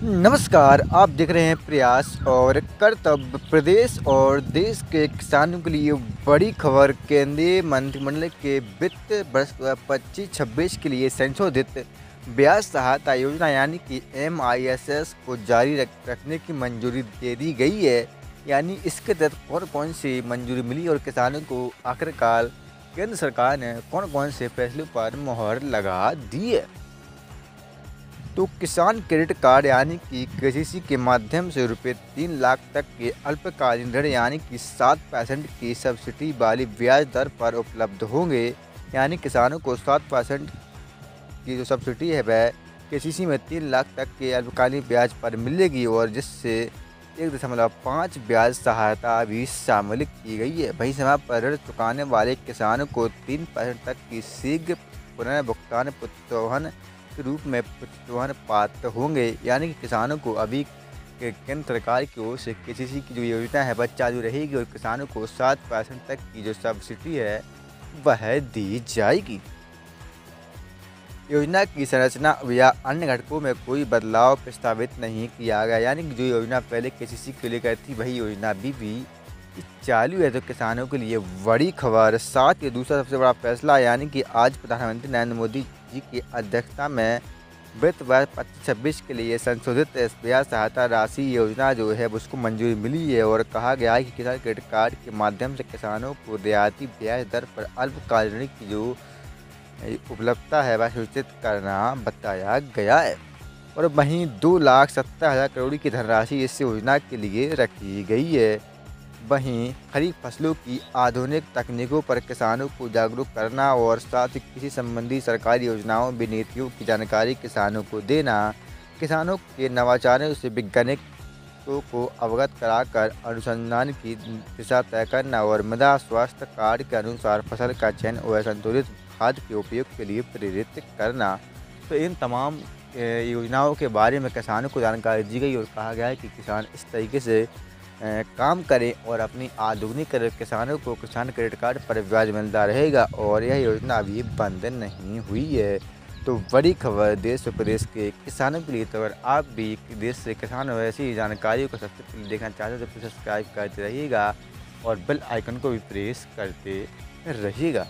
नमस्कार, आप देख रहे हैं प्रयास और कर्तव्य। प्रदेश और देश के किसानों के लिए बड़ी खबर। केंद्रीय मंत्रिमंडल के वित्त वर्ष 25-26 के लिए संशोधित ब्याज सहायता योजना यानी कि MISS को जारी रखने की मंजूरी दे दी गई है। यानी इसके तहत कौन कौन सी मंजूरी मिली और किसानों को आखिरकार केंद्र सरकार ने कौन कौन से फैसलों पर मुहर लगा दी है। तो किसान क्रेडिट कार्ड यानी कि KCC के माध्यम से रुपये 3 लाख तक के अल्पकालीन ऋण यानी कि 7% की सब्सिडी वाली ब्याज दर पर उपलब्ध होंगे। यानी किसानों को 7% की जो सब्सिडी है वह KCC में 3 लाख तक के अल्पकालीन ब्याज पर मिलेगी और जिससे 1.5 ब्याज सहायता भी शामिल की गई है। वहीं समय पर ऋण चुकाने वाले किसानों को 3% तक की शीघ्र पुनर्भुगतान प्रोत्साहन के रूप में प्रोत्साहन पात्र होंगे। यानी कि किसानों को अभी केंद्र सरकार की ओर से KCC की जो योजना है वह चालू रहेगी और किसानों को 7% तक की जो सब्सिडी है वह दी जाएगी। योजना की संरचना या अन्य घटकों में कोई बदलाव प्रस्तावित नहीं किया गया। यानी कि जो योजना पहले KCC के लिए गई थी वही योजना अभी भी चालू है। तो किसानों के लिए बड़ी खबर। साथ ही दूसरा सबसे बड़ा फैसला यानी कि आज प्रधानमंत्री नरेंद्र मोदी जी की अध्यक्षता में वित्त वर्ष 25-26 के लिए संशोधित ब्याज सहायता राशि योजना जो है उसको मंजूरी मिली है और कहा गया है कि किसान क्रेडिट कार्ड के माध्यम से किसानों को रियायती ब्याज दर पर अल्पकालीन ऋण की जो उपलब्धता है वह सुनिश्चित करना बताया गया है। और वहीं 2,70,000 करोड़ की धनराशि इस योजना के लिए रखी गई है। वहीं खरीफ फसलों की आधुनिक तकनीकों पर किसानों को जागरूक करना और साथ ही कृषि संबंधी सरकारी योजनाओं व नीतियों की जानकारी किसानों को देना, किसानों के नवाचारों से वैज्ञानिकों को अवगत कराकर अनुसंधान की दिशा तय करना और मृदा स्वास्थ्य कार्ड के अनुसार फसल का चयन और संतुलित खाद के उपयोग के लिए प्रेरित करना। तो इन तमाम योजनाओं के बारे में किसानों को जानकारी दी गई और कहा गया है कि किसान इस तरीके से काम करें और अपनी आधुनिक किसानों को किसान क्रेडिट कार्ड पर ब्याज मिलता रहेगा और यह योजना अभी बंद नहीं हुई है। तो बड़ी खबर देश और प्रदेश के किसानों के लिए। तो अगर आप भी देश से किसान और ऐसी जानकारियों को सबसे पहले देखना चाहते हो तो सब्सक्राइब करते रहिएगा और बेल आइकन को भी प्रेस करते रहिएगा।